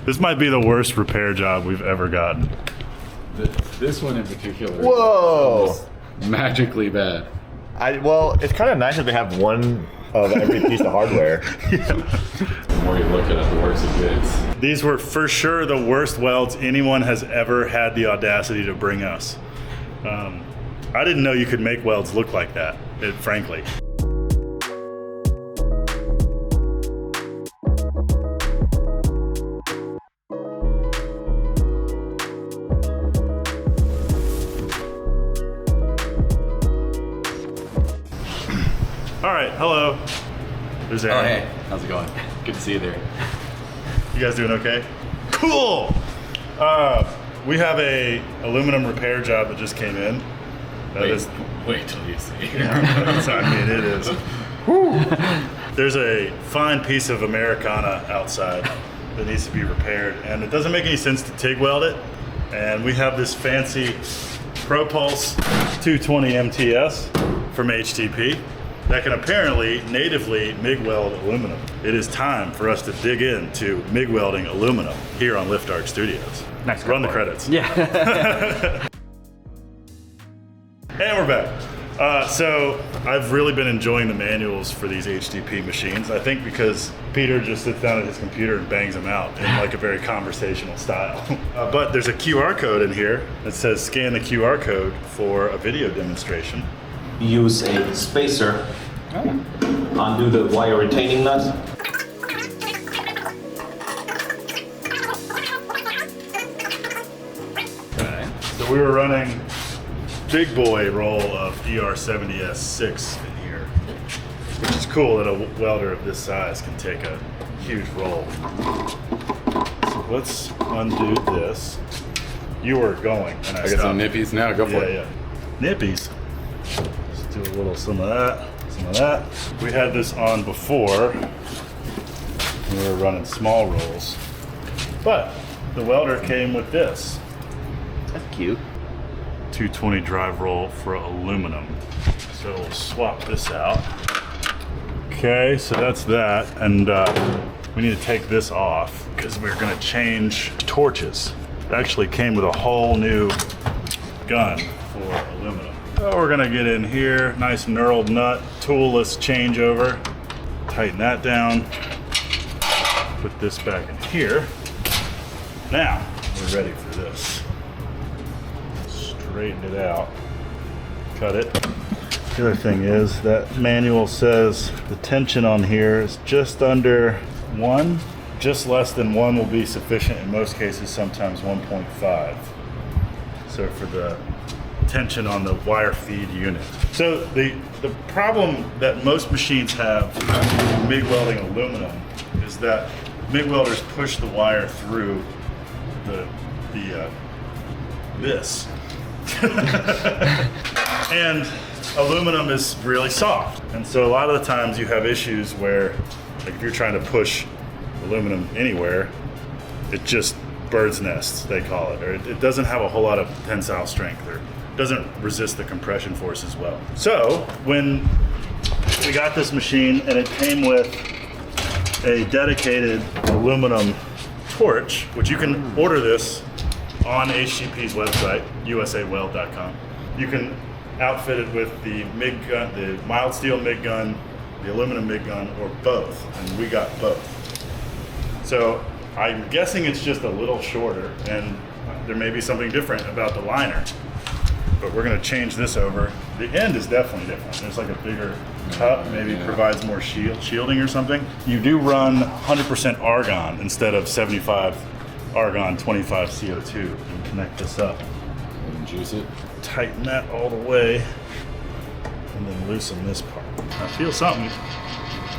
This might be the worst repair job we've ever gotten. This one in particular. Whoa! Is magically bad. Well, it's kind of nice that they have one of every piece of hardware. The more you look at it, the worse it gets. These were for sure the worst welds anyone has ever had the audacity to bring us. I didn't know you could make welds look like that, frankly. All right, hello. There's Aaron. Oh, hey, how's it going? Good to see you there. You guys doing okay? Cool. We have a aluminum repair job that just came in. Wait till you see. I mean, it is. There's a fine piece of Americana outside that needs to be repaired, and it doesn't make any sense to TIG weld it. And we have this fancy Pro Pulse 220 MTS from HTP that can apparently natively MIG weld aluminum. It is time for us to dig into MIG welding aluminum here on Lift Arc Studios. Nice. Run the credits. Yeah. And we're back. So I've really been enjoying the manuals for these HTP machines. I think because Peter just sits down at his computer and bangs them out in like a very conversational style. But there's a QR code in here that says scan the QR code for a video demonstration. Use a spacer, undo the wire retaining nut. Okay. So we were running big boy roll of ER70S6 in here, which is cool that a welder of this size can take a huge roll. So let's undo this. You were going, and I I got some stopped. nippies now. Go for it. Yeah. Nippies. Let's do a little some of that, some of that. We had this on before. We were running small rolls, but the welder came with this That's cute. 220 drive roll for aluminum. So we'll swap this out. Okay, so that's that, and we need to take this off because we're going to change torches. It actually came with a whole new gun for aluminum. So we're gonna get in here, nice knurled nut, toolless changeover. Tighten that down. Put this back in here. Now, we're ready for this. Straighten it out. Cut it. The other thing is that manual says the tension on here is just under 1. Just less than 1 will be sufficient in most cases, sometimes 1.5. So for the tension on the wire feed unit. So the problem that most machines have with MIG welding aluminum is that MIG welders push the wire through this. And aluminum is really soft. And so a lot of the times you have issues where, like if you're trying to push aluminum anywhere, it just bird's nests, they call it, or it doesn't have a whole lot of tensile strength, or doesn't resist the compression force as well. So when we got this machine and it came with a dedicated aluminum torch, which you can order this on HTP's website, usaweld.com. You can outfit it with the MIG gun, the mild steel MIG gun, the aluminum MIG gun, or both, and we got both. So I'm guessing it's just a little shorter, and there may be something different about the liner, but we're gonna change this over. The end is definitely different. There's like a bigger cup, maybe provides more shielding or something. You do run 100% argon instead of 75 argon, 25 CO2. And connect this up. And juice it. Tighten that all the way, and then loosen this part. I feel something.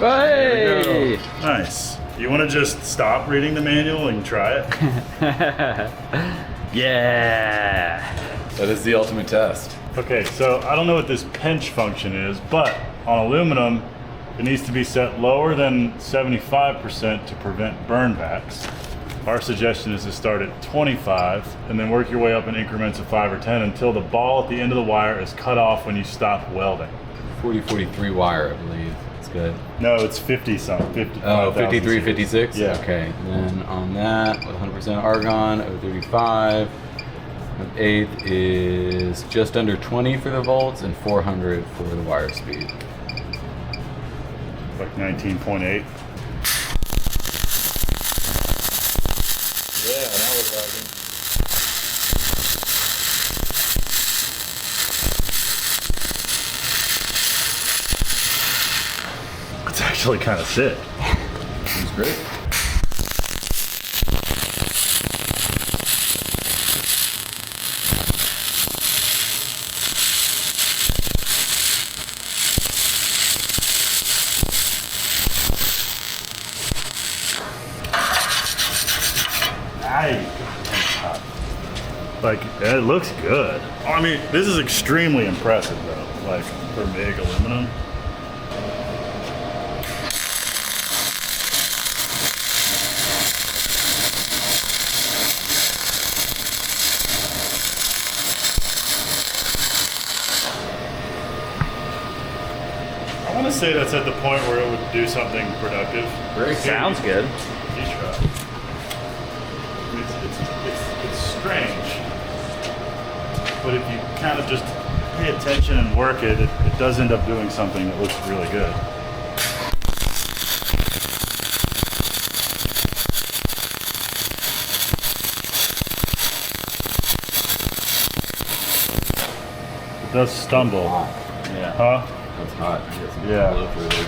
Hey! Nice. You want to just stop reading the manual and try it? Yeah. That is the ultimate test. Okay, so I don't know what this pinch function is, but on aluminum, it needs to be set lower than 75% to prevent burnbacks. Our suggestion is to start at 25 and then work your way up in increments of 5 or 10 until the ball at the end of the wire is cut off when you stop welding. 4043 wire, I believe. That's good. No, it's 50 something. 50. Oh, 53, 56? Yeah. Okay. And then on that, with 100% argon, 035. An eighth is just under 20 for the volts and 400 for the wire speed. Like 19.8. Yeah, that was right. It's actually kind of sick. It's great. Like, it looks good. I mean, this is extremely impressive though, like for MIG aluminum. I want to say that's at the point where it would do something productive. Very Sounds good. You try. It's strange, but if you kind of just pay attention and work it, it does end up doing something that looks really good. It does stumble. Yeah. Huh? That's hot. I get some Yeah. blow through there.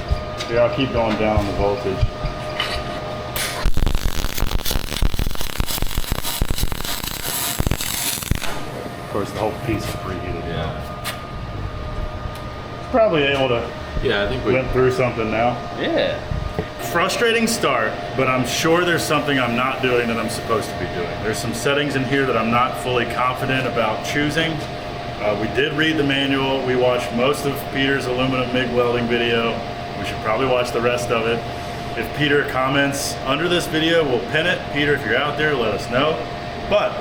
Yeah, I'll keep going down on the voltage. Of course, the whole piece is preheated. Yeah. Probably able to Yeah, I think we. went through something now. Yeah. Frustrating start, but I'm sure there's something I'm not doing that I'm supposed to be doing. There's some settings in here that I'm not fully confident about choosing. We did read the manual. We watched most of Peter's aluminum MIG welding video. We should probably watch the rest of it. If Peter comments under this video, we'll pin it. Peter, if you're out there, let us know. But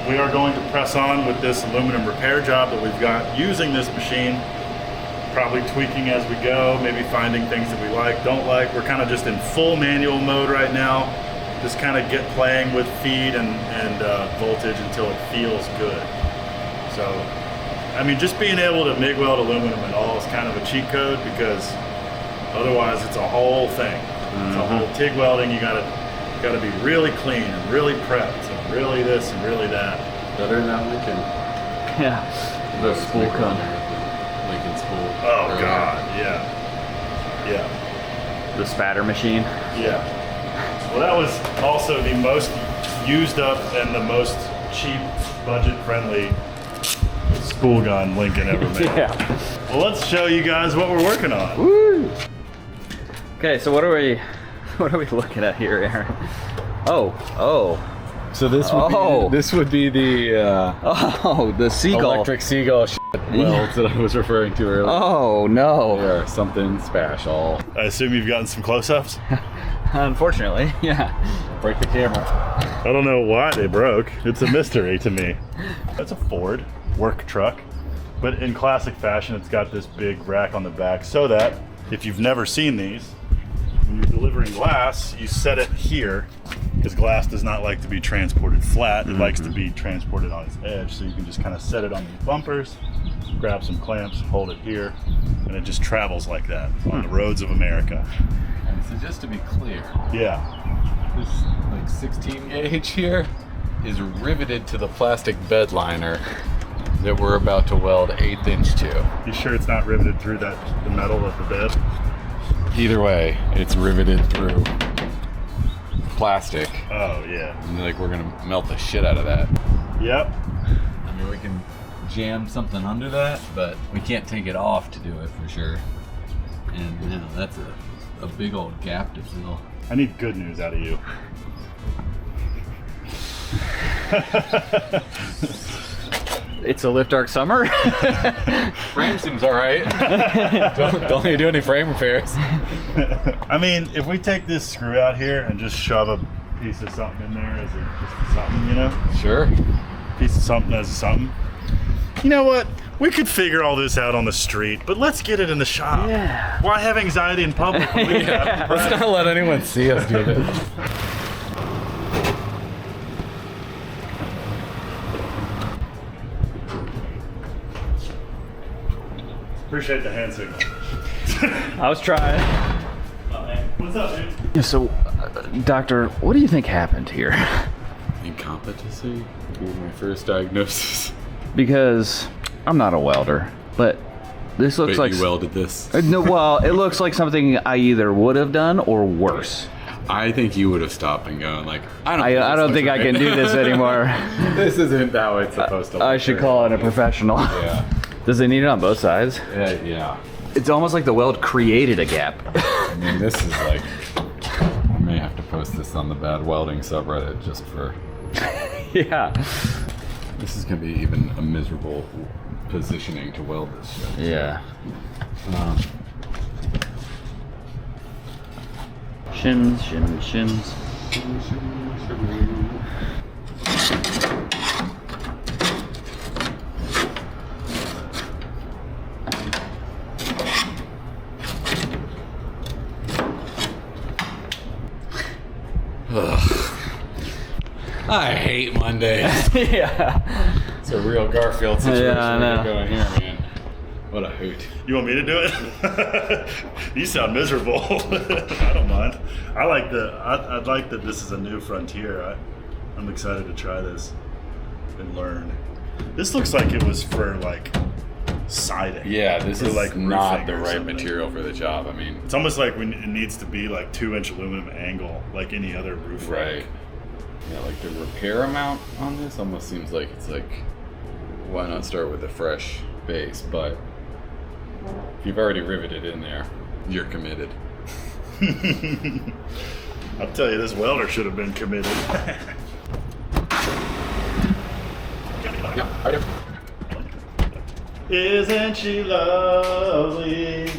we are going to press on with this aluminum repair job that we've got using this machine. Probably tweaking as we go, maybe finding things that we like, don't like. We're kind of just in full manual mode right now. Just kind of get playing with feed and voltage until it feels good. So, I mean, just being able to MIG weld aluminum at all is kind of a cheat code, because otherwise it's a whole thing. It's a whole TIG welding. You gotta be really clean and really prepped and really this and really that. Better than that Lincoln. Yeah. The spool gun. Lincoln spool. Oh earlier. God, yeah. The spatter machine. Yeah. Well, that was also the most used up and the most cheap, budget-friendly spool gun Lincoln ever made. Yeah. Well, let's show you guys what we're working on. Woo! Okay, so what are we looking at here, Aaron? Oh. So this would be the The seagull. electric seagull welds that I was referring to earlier. Oh no. Or something special. I assume you've gotten some close-ups? Unfortunately, yeah. Break the camera. I don't know why they broke. It's a mystery to me. That's a Ford work truck, but in classic fashion, it's got this big rack on the back so that if you've never seen these, when you're delivering glass, you set it here, because glass does not like to be transported flat. It likes to be transported on its edge, so you can just kind of set it on these bumpers, grab some clamps, hold it here, and it just travels like that on the roads of America. And so just to be clear, Yeah. this like 16 gauge here is riveted to the plastic bed liner that we're about to weld 1/8 inch to. You sure it's not riveted through the metal of the bed? Either way, it's riveted through plastic. Oh, yeah. And like we're gonna melt the shit out of that. Yep. I mean, we can jam something under that, but we can't take it off to do it for sure. And you know, that's a big old gap to fill. I need good news out of you. It's a lift arc summer. Frame seems all right. don't need to do any frame repairs. I mean, if we take this screw out here and just shove a piece of something in there as just something, you know? Sure. Piece of something as a something. You know what? We could figure all this out on the street, but let's get it in the shop. Yeah. Why have anxiety in public when we can have Let's not let anyone see us do this. Appreciate the hand signal. I was trying. What's up, dude? Yeah, so, doctor, what do you think happened here? Incompetency? My first diagnosis. Because I'm not a welder, but this looks But like you welded this. No, well, it looks like something I either would have done or worse. I think you would have stopped and gone like, I don't think I can do this anymore. This isn't how it's supposed to look. I should call in a professional. Yeah. Does it need it on both sides? Yeah. It's almost like the weld created a gap. I mean, this is like, I may have to post this on the bad welding subreddit just for, Yeah. this is gonna be even a miserable positioning to weld this shit. Yeah. Shins, shins, shins. I hate Mondays. Yeah. It's a real Garfield situation. Yeah, I know. We're going here, man. What a hoot. You want me to do it? You sound miserable. I don't mind. I like that this is a new frontier. I'm excited to try this and learn. This looks like it was for like siding. Yeah, this For, is like, not roofing the or right something. material for the job. I mean, It's almost like it needs to be like 2-inch aluminum angle, like any other roof. right. Yeah, like the repair amount on this almost seems like it's like, why not start with a fresh base? But if you've already riveted in there, you're committed. I'll tell you, this welder should have been committed. Yeah, right. Isn't she lovely?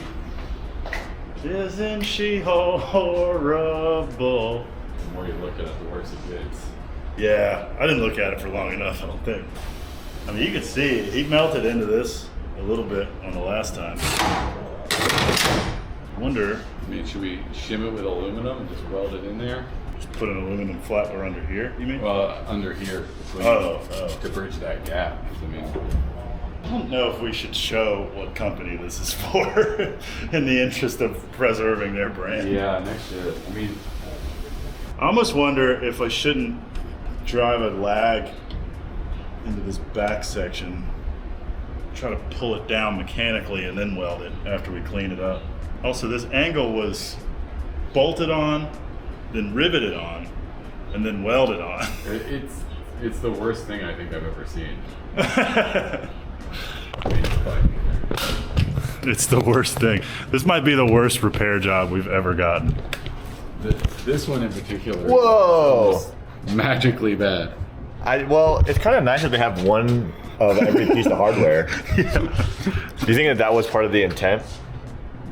Isn't she horrible? The more you look at it, the worse it gets. Yeah, I didn't look at it for long enough, I don't think. I mean, you can see he melted into this a little bit on the last time. I wonder, I mean, should we shim it with aluminum and just weld it in there? just put an aluminum flatware under here, you mean? Well, under here. Oh. To bridge that gap. 'Cause, I mean, I don't know if we should show what company this is for in the interest of preserving their brand. yeah, next year. I mean, I almost wonder if I shouldn't drive a lag into this back section, try to pull it down mechanically and then weld it after we clean it up. Also, this angle was bolted on, then riveted on, and then welded on. it's the worst thing I think I've ever seen. I mean, It's the worst thing. This might be the worst repair job we've ever gotten. this one in particular. Whoa! is magically bad. Well, it's kind of nice that they have one of every piece of hardware. Do you think that was part of the intent?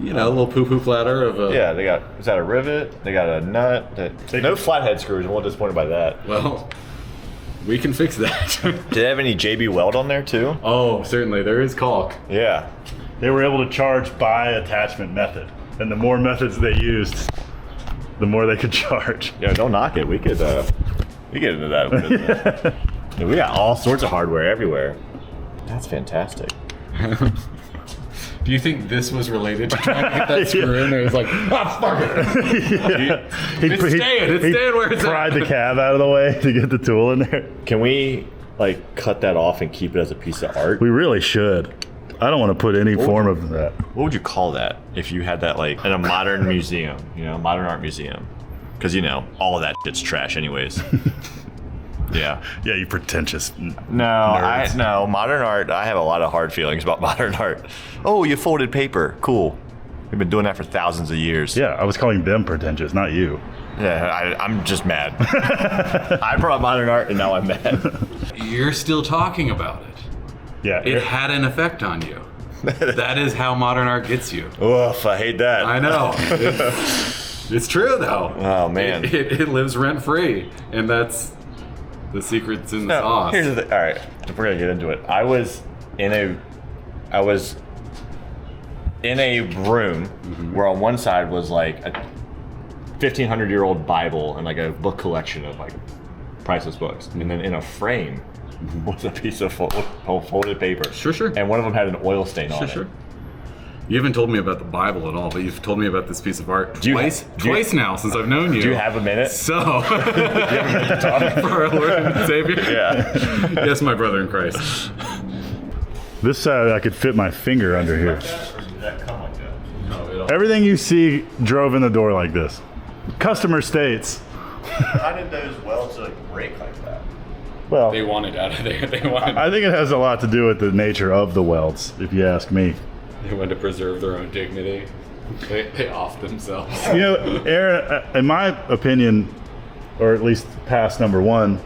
You know, a little poo-poo platter of a. Yeah, they got, is that a rivet? They got a nut. No flathead screws. I'm a little disappointed by that. Well, we can fix that. Did they have any JB Weld on there too? Oh, certainly. There is caulk. Yeah. They were able to charge by attachment method, and the more methods they used, the more they could charge. Yeah, don't knock it. We get into that. Yeah, we got all sorts of hardware everywhere. That's fantastic. Do you think this was related to trying to get that screw in there? It's like, ah, fuck it. It's staying where it's pried at. the cab out of the way to get the tool in there. Can we like cut that off and keep it as a piece of art? We really should. I don't want to put any form of that. What would you call that if you had that like in a modern museum, modern art museum? Because all of that shit's trash anyways. Yeah. Yeah, you pretentious. No, modern art, I have a lot of hard feelings about modern art. Oh, you folded paper. Cool. We've been doing that for thousands of years. Yeah, I was calling them pretentious, not you. Yeah, I'm just mad. I brought modern art and now I'm mad. You're still talking about it. Yeah. It had an effect on you. That is how modern art gets you. Oof, I hate that. I know. It's true, though. Oh, man. It lives rent-free, and that's the secret's in the sauce. Here's the thing. All right, we're going to get into it. I was in a I was in a room where on one side was like a 1,500-year-old Bible and like a book collection of like priceless books, and then in a frame was a piece of folded paper. Sure. And one of them had an oil stain on it. You haven't told me about the Bible at all, but you've told me about this piece of art twice now since I've known you. Do you have a minute? So, do you have a minute to talk for our Lord and Savior? Yeah. Yes, my brother in Christ. This side I could fit my finger under here. Or did that come like that? No, it all. Everything you see drove in the door like this. Customer states. How did those welds like break like that? Well, They wanted out of there. They wanted. I think it has a lot to do with the nature of the welds, if you ask me. They wanted to preserve their own dignity. They off themselves. You know, Aaron, in my opinion, or at least past number one,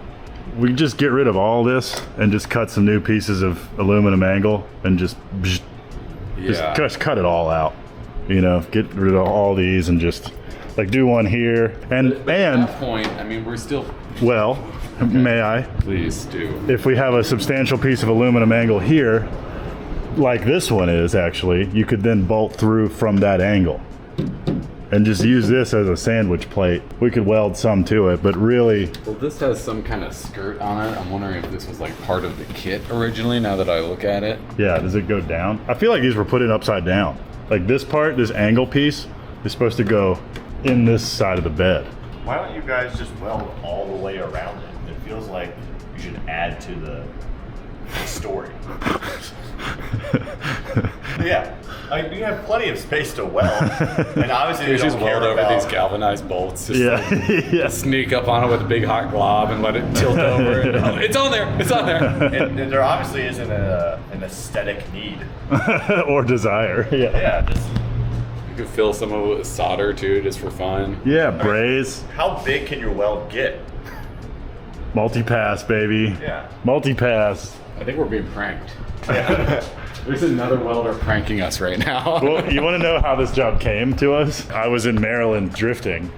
we just get rid of all this and just cut some new pieces of aluminum angle and just cut it all out. You know, get rid of all these and just like do one here. And At that point, I mean, we're still. well, may I? Please do. If we have a substantial piece of aluminum angle here, like this one is actually, you could then bolt through from that angle and just use this as a sandwich plate. We could weld some to it, but really, Well, this has some kind of skirt on it. I'm wondering if this was like part of the kit originally. Now that I look at it, yeah, does it go down? I feel like these were put in upside down. Like this part, this angle piece is supposed to go in this side of the bed. Why don't you guys just weld all the way around it? It feels like you should add to the story. Yeah, like you have plenty of space to weld, and obviously you you just don't care weld over about these galvanized bolts. Just Yeah, like, yeah. sneak up on it with a big hot glob and let it tilt over. And, oh, it's on there. It's on there. And there obviously isn't an aesthetic need. Or desire. Yeah. Yeah, just You could fill some of it with solder too, just for fun. Yeah, braze, how big can your weld get? multi-pass, baby. Yeah. Multi-pass. I think we're being pranked. There's another welder pranking us right now. Well, you want to know how this job came to us? I was in Maryland drifting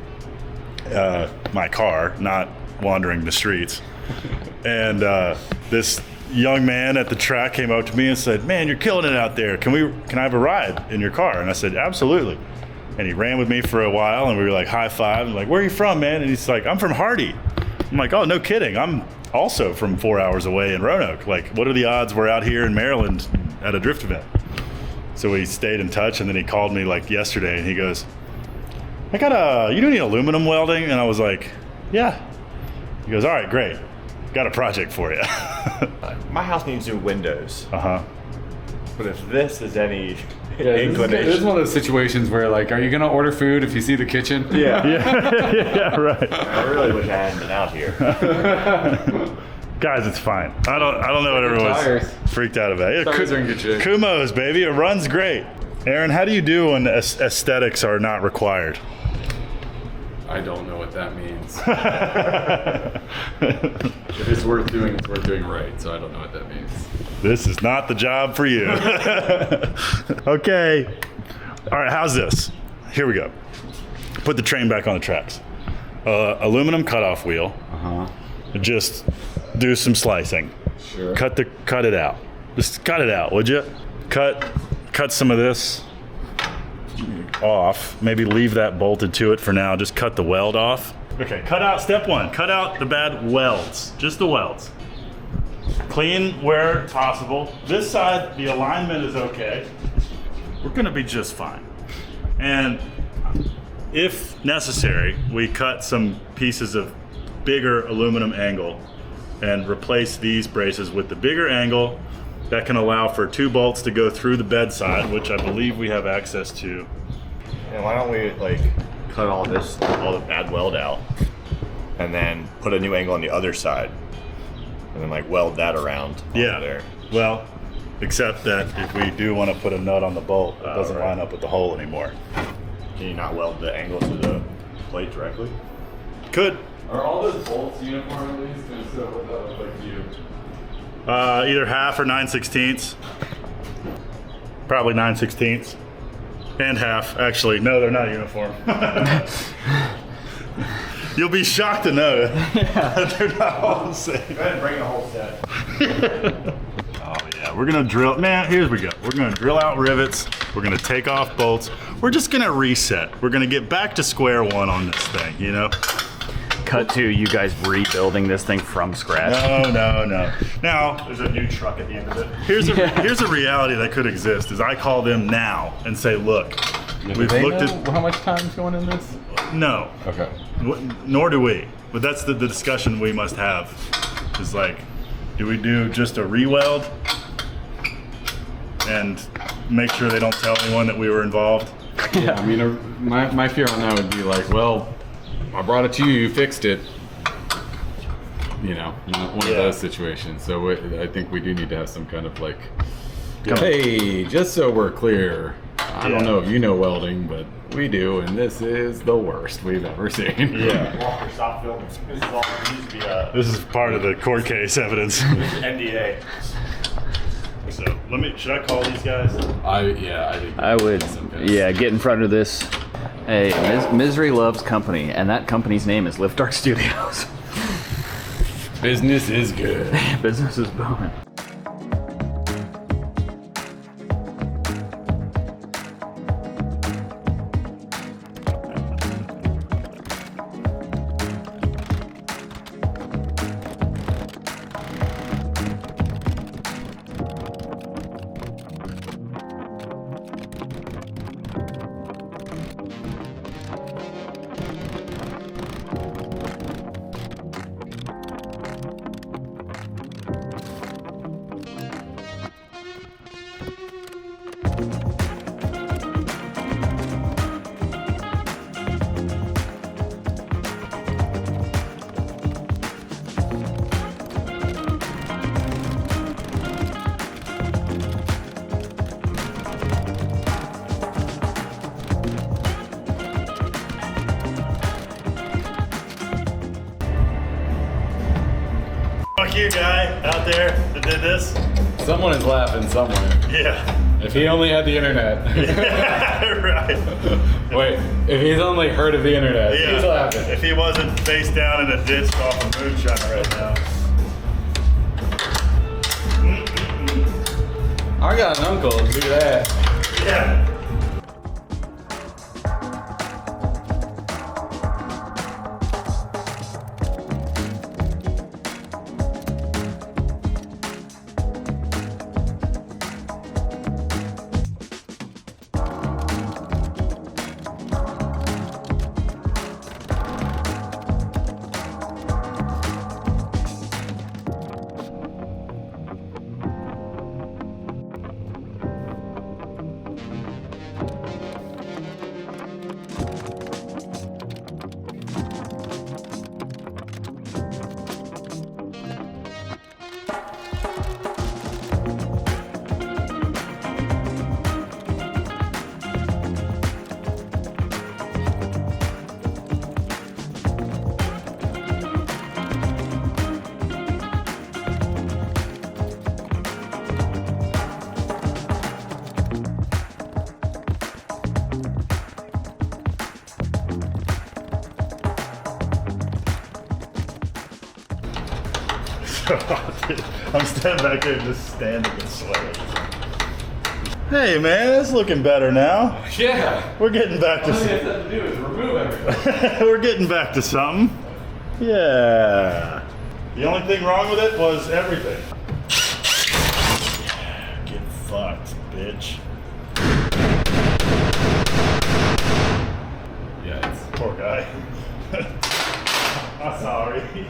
my car, not wandering the streets. And this young man at the track came up to me and said, "Man, you're killing it out there. Can I have a ride in your car?" And I said, "Absolutely." And he ran with me for a while and we were like high five and like, "Where are you from, man?" And he's like, "I'm from Hardy." I'm like, "Oh, no kidding. I'm also from 4 hours away in Roanoke. Like, what are the odds we're out here in Maryland at a drift event?" So we stayed in touch, and then he called me like yesterday and he goes, "You do any aluminum welding?" And I was like, "Yeah." He goes, "All right, great. Got a project for you." My house needs new windows, Uh-huh. but if this is any This inclination, is one of those situations where, like, are you gonna order food if you see the kitchen? yeah. Yeah, right. I really wish I hadn't been out here. Guys, it's fine. I don't know what everyone's Tires. freaked out about. Yeah, Tires are in good shape. Kumos, baby. It runs great. Aaron, how do you do when aesthetics are not required? I don't know what that means. If it's worth doing, it's worth doing right. So I don't know what that means. This is not the job for you. Okay. All right, how's this? Here we go. Put the train back on the tracks. Aluminum cutoff wheel. Just do some slicing. Sure. Cut it out. Just cut it out, would you? Cut some of this off. Maybe leave that bolted to it for now. Just cut the weld off. Okay, cut out step one. Cut out the bad welds. Just the welds. Clean where possible. This side, the alignment is okay. We're gonna be just fine. And if necessary, we cut some pieces of bigger aluminum angle and replace these braces with the bigger angle that can allow for 2 bolts to go through the bedside, which I believe we have access to. And why don't we like cut all the bad weld out, and then put a new angle on the other side, and then like weld that around onto there. Well, except that if we do want to put a nut on the bolt, it doesn't right. line up with the hole anymore. Can you not weld the angle to the plate directly? Could. Are all those bolts uniform at least? And so what that look like to you? Either half or 9/16. Probably 9/16. And half, actually. No, they're not uniform. You'll be shocked to know that they're not all the same. Go ahead and bring the whole set. Oh yeah, We're gonna drill, man, here we go. We're gonna drill out rivets. We're gonna take off bolts. We're just gonna reset. We're gonna get back to square one on this thing, you know? Cut to you guys rebuilding this thing from scratch. No. Now, there's a new truck at the end of it. Here's a reality that could exist, is I call them now and say, look, we've looked at, how much time's going in this? no, Okay. nor do we. But that's the discussion we must have, is like, do we do just a re-weld and make sure they don't tell anyone that we were involved? Yeah, I mean, my fear on that would be like, well, I brought it to you, you fixed it. You know, one of those situations. So I think we do need to have some kind of like, hey, just so we're clear, I don't know if you know welding, but we do, and this is the worst we've ever seen. Yeah. Walker, stop filming. This is all needs to be This is part of the court case evidence. NDA. So should I call these guys? I think I would, sometimes. yeah, get in front of this. Hey, Misery loves company, and that company's name is Lift Dark Studios. Business is good. Business is booming. Fuck you, guy out there that did this. Someone is laughing somewhere. Yeah. If he only had the internet. Right. Wait, if he's only heard of the internet, he's laughing. If he wasn't face down in a ditch off a moonshine right now. I got an uncle, look at that. Yeah. I'm standing back there just standing and sweating. Hey man, it's looking better now. Yeah. We're getting back to All you have to do is remove everything. we're getting back to something. Yeah. The only thing wrong with it was everything. Get fucked, bitch. Yeah, it's Poor guy. I'm sorry.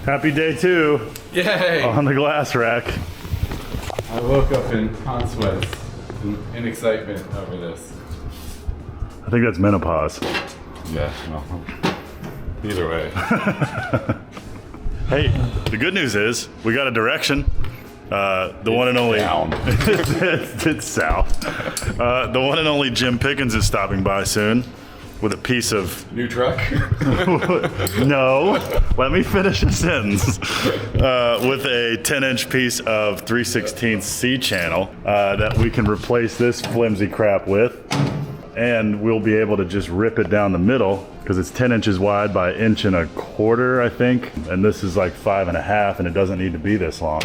Happy day 2 Yay! on the glass rack. I woke up in hot sweats in excitement over this. I think that's menopause. Yeah, well, either way. Hey, the good news is we got a direction. The one and only Down. it's south. The one and only Jim Pickens is stopping by soon with a piece of New truck? no. Let me finish a sentence. With a 10-inch piece of 3/16 C channel that we can replace this flimsy crap with, and we'll be able to just rip it down the middle because it's 10 inches wide by 1.25 inches, I think, and this is like 5.5, and it doesn't need to be this long.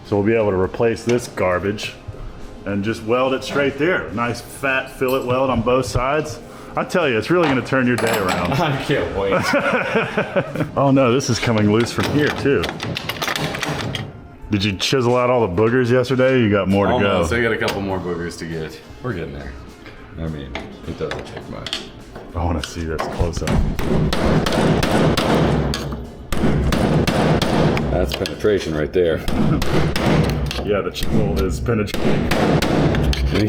So we'll be able to replace this garbage and just weld it straight there. Nice fat fillet weld on both sides. I tell you, it's really gonna turn your day around. I can't wait. Oh no, this is coming loose from here too. Did you chisel out all the boogers yesterday? You got more to Almost. go. I got a couple more boogers to get. We're getting there. I mean, it doesn't take much. I wanna see this close up. That's penetration right there. Yeah, the chisel is penetrating.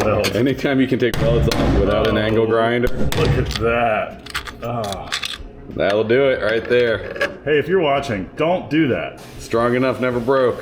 Welds. Anytime you can take welds off without an angle grinder, Look at that. Oh. that'll do it right there. Hey, if you're watching, don't do that. Strong enough, never broke.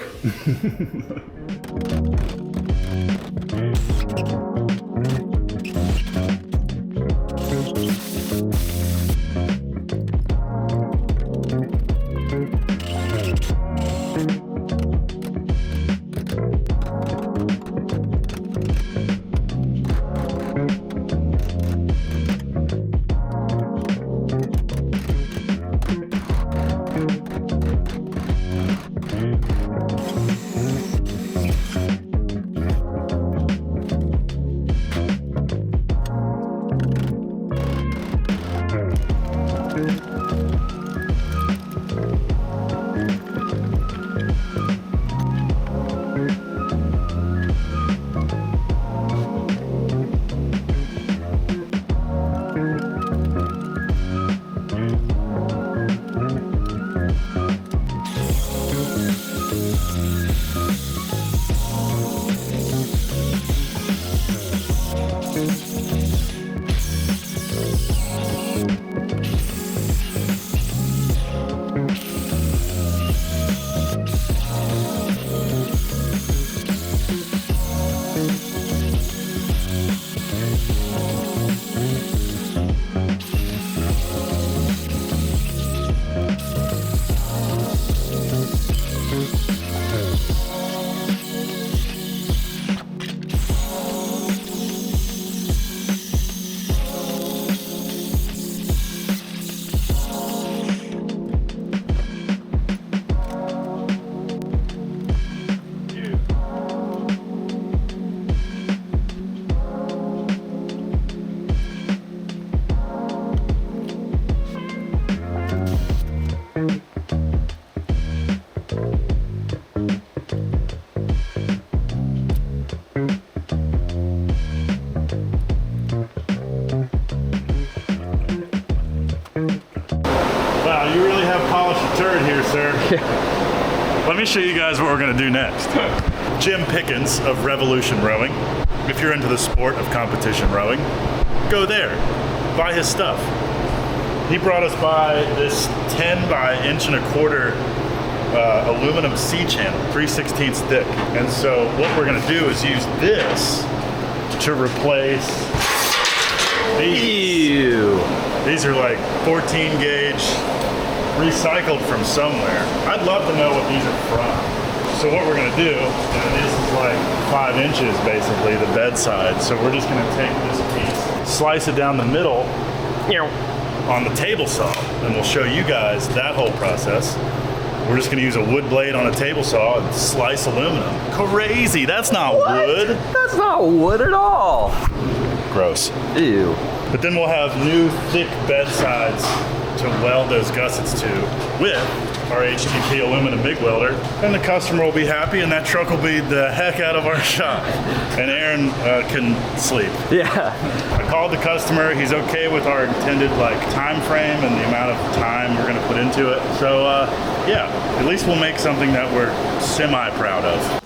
Wow, you really have polished a turd here, sir. Let me show you guys what we're gonna do next. Jim Pickens of Revolution Rowing. If you're into the sport of competition rowing, go there, buy his stuff. He brought us by this 10 by 1.25 inch aluminum C channel, 3/16 thick. And so what we're gonna do is use this to replace these. Ew. These are like 14 gauge, recycled from somewhere. I'd love to know what these are from. So what we're gonna do, and this is like 5 inches basically, the bed side. So we're just gonna take this piece, slice it down the middle on the table saw, and we'll show you guys that whole process. We're just gonna use a wood blade on a table saw and slice aluminum. Crazy, that's not wood. That's not wood at all. Gross. Ew. But then we'll have new thick bed sides to weld those gussets to with our HTP aluminum MIG welder, and the customer will be happy, and that truck will be the heck out of our shop, and Aaron can sleep. Yeah. I called the customer. He's okay with our intended time frame and the amount of time we're going to put into it. So yeah, at least we'll make something that we're semi proud of.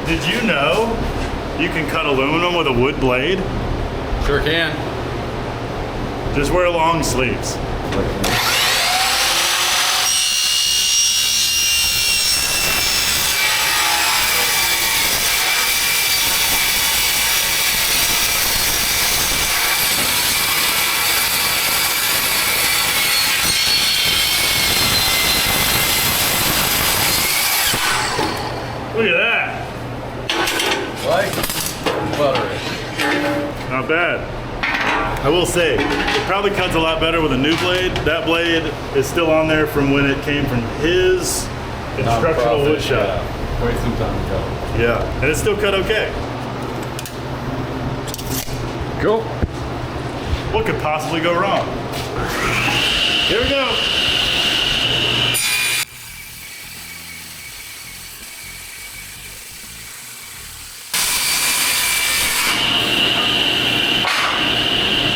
Did you know you can cut aluminum with a wood blade? Sure can. Just wear long sleeves. Look at that. Like butter. Not bad. I will say, it probably cuts a lot better with a new blade. That blade is still on there from when it came from his instructional wood shop. Yeah. Quite some time ago. Yeah, and it still cut okay. Cool. What could possibly go wrong? Here we go.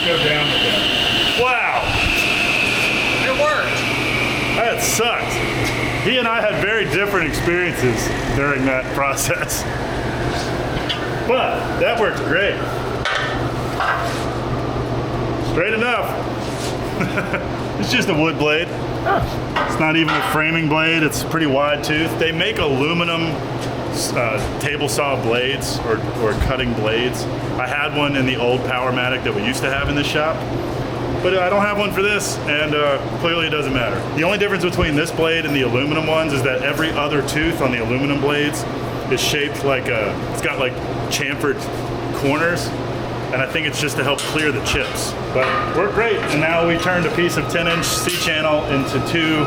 Go down with that. Wow. It worked. That sucked. He and I had very different experiences during that process. But that worked great. Straight enough. It's just a wood blade. It's not even a framing blade. It's a pretty wide tooth. They make aluminum table saw blades or cutting blades. I had one in the old Powermatic that we used to have in this shop, but I don't have one for this, and clearly it doesn't matter. The only difference between this blade and the aluminum ones is that every other tooth on the aluminum blades is shaped like it's got like chamfered corners, and I think it's just to help clear the chips. But worked great, and now we turned a piece of 10-inch C-channel into 2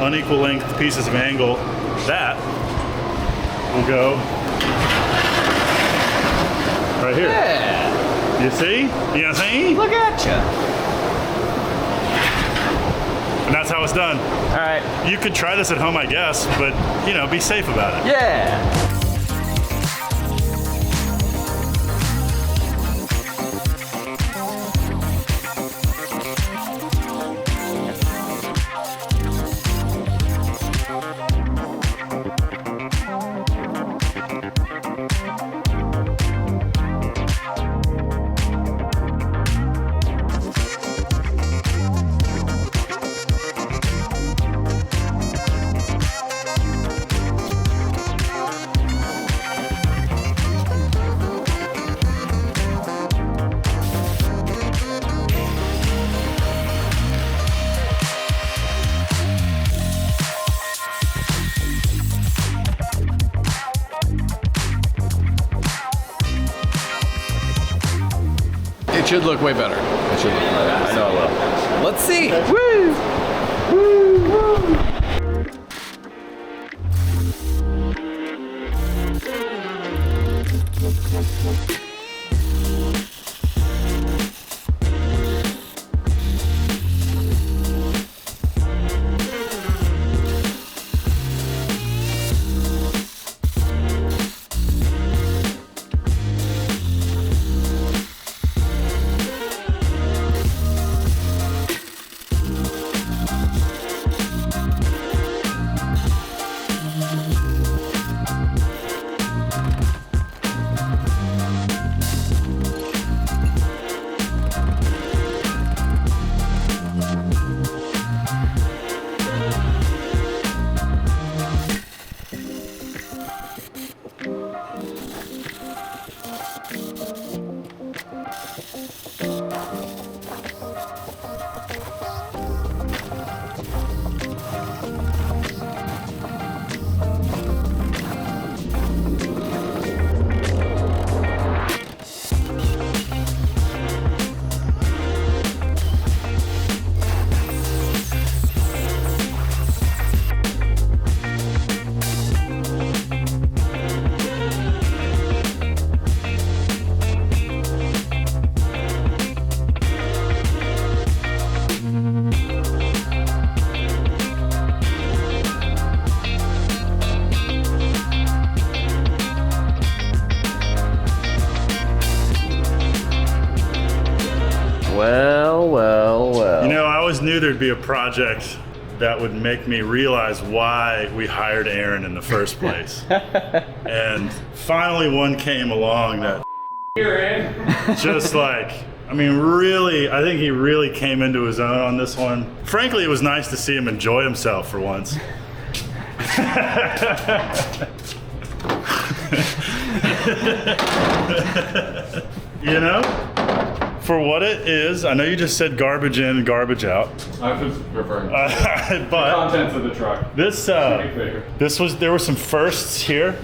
unequal length pieces of angle. That will go right here. Yeah. You see? You see? Look at you. And that's how it's done. All right. You could try this at home, I guess, but be safe about it. Yeah. It should look way better. It should look way better. I know it will. Let's see. Woo! Woo! Woo! knew there'd be a project that would make me realize why we hired Aaron in the first place. And finally one came along that just like, I mean, really, I think he really came into his own on this one. Frankly, it was nice to see him enjoy himself for once. You know, for what it is, I know you just said garbage in, garbage out. I was referring to the But contents of the truck. there were some firsts here,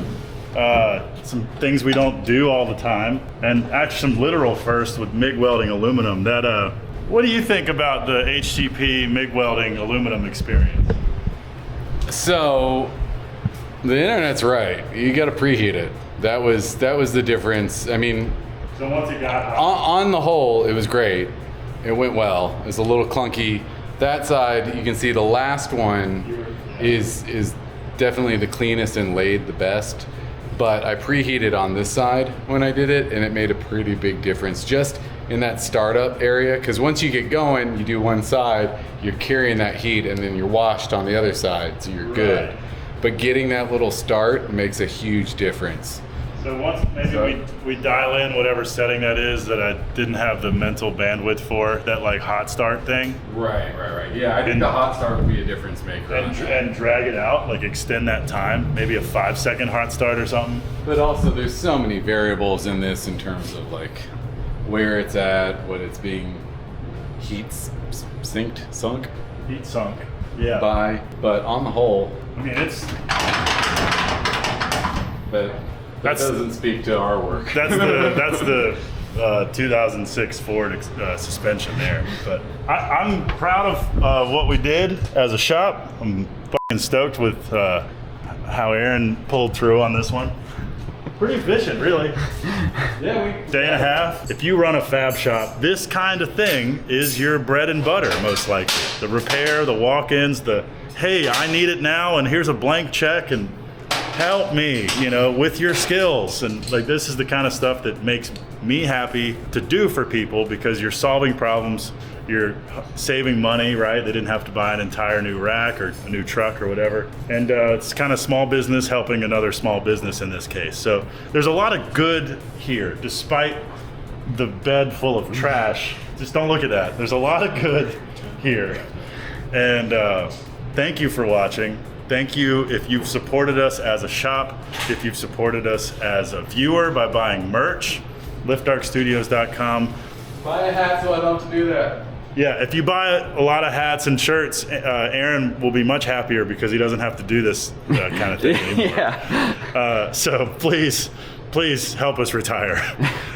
some things we don't do all the time, and actually some literal firsts with MIG welding aluminum. What do you think about the HTP MIG welding aluminum experience? So, the internet's right. You got to preheat it. That was the difference. I mean, So once it got hot, on the whole, it was great. It went well. It was a little clunky. That side, you can see the last one is definitely the cleanest and laid the best. But I preheated on this side when I did it, and it made a pretty big difference just in that startup area. Because once you get going, you do one side, you're carrying that heat, and then you're washed on the other side, so you're good. Right. But getting that little start makes a huge difference. so once maybe we dial in whatever setting that is that I didn't have the mental bandwidth for, that like hot start thing, Right. Yeah, I think the hot start would be a difference maker. and drag it out, like extend that time, maybe a 5-second hot start or something. But also, there's so many variables in this in terms of like where it's at, what it's being sunk Heat sunk. Yeah. by. But on the whole, I mean, it's that That's- doesn't speak to our work. that's the 2006 Ford suspension there. But I'm proud of what we did as a shop. I'm fucking stoked with how Aaron pulled through on this one. Pretty efficient, really. Yeah, Day and a half. If you run a fab shop, this kind of thing is your bread and butter, most likely. The repair, the walk-ins, the, hey, I need it now, and here's a blank check, and help me, with your skills. And like, this is the kind of stuff that makes me happy to do for people, because you're solving problems, you're saving money, right? They didn't have to buy an entire new rack or a new truck or whatever. And it's kind of small business helping another small business in this case. So there's a lot of good here, despite the bed full of trash. Just don't look at that. There's a lot of good here. And thank you for watching. Thank you if you've supported us as a shop, if you've supported us as a viewer by buying merch, liftdarkstudios.com. buy a hat so I don't have to do that. Yeah, if you buy a lot of hats and shirts, Aaron will be much happier because he doesn't have to do this kind of thing anymore. Yeah. So please help us retire.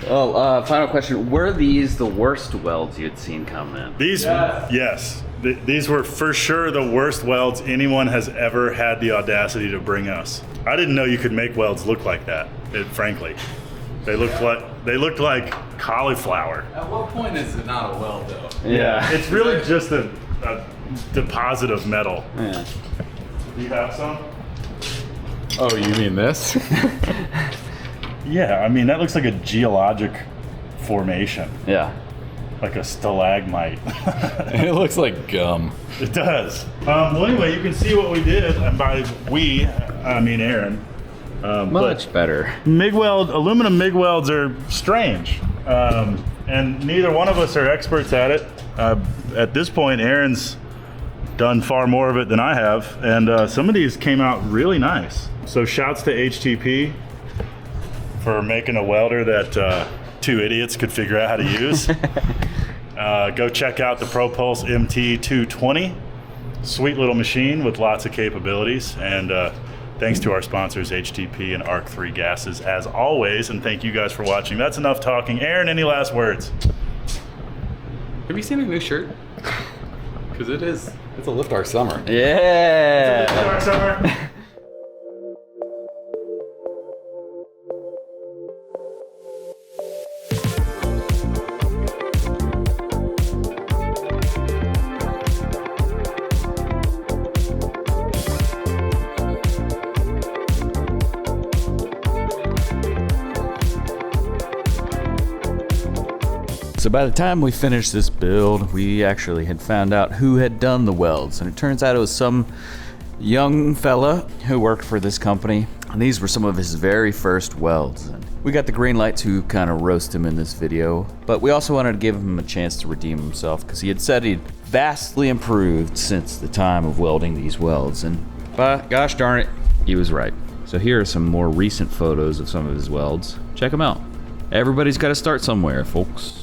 Well, final question. Were these the worst welds you'd seen come in? Yes. These were for sure the worst welds anyone has ever had the audacity to bring us. I didn't know you could make welds look like that, frankly. They looked like cauliflower. At what point is it not a weld, though? Yeah. It's really just a deposit of metal. Yeah. Do you have some? Oh, you mean this? Yeah, I mean, that looks like a geologic formation, Yeah. like a stalagmite. It looks like gum. It does. Well, anyway, you can see what we did, and by we, I mean Aaron. Much better. Aluminum MIG welds are strange, and neither one of us are experts at it. At this point, Aaron's done far more of it than I have, and some of these came out really nice. So shouts to HTP for making a welder that two idiots could figure out how to use. Go check out the Pro Pulse MT220. Sweet little machine with lots of capabilities, and thanks to our sponsors, HTP and Arc 3 Gases, as always, and thank you guys for watching. That's enough talking. Aaron, any last words? Have you seen a new shirt? Because it's a Lift Arc Summer. Yeah. Start summer. So by the time we finished this build, we actually had found out who had done the welds, and it turns out it was some young fella who worked for this company, and these were some of his very first welds. And we got the green light to kind of roast him in this video, but we also wanted to give him a chance to redeem himself because he had said he'd vastly improved since the time of welding these welds, and gosh darn it, he was right. So here are some more recent photos of some of his welds. Check them out. Everybody's got to start somewhere, folks.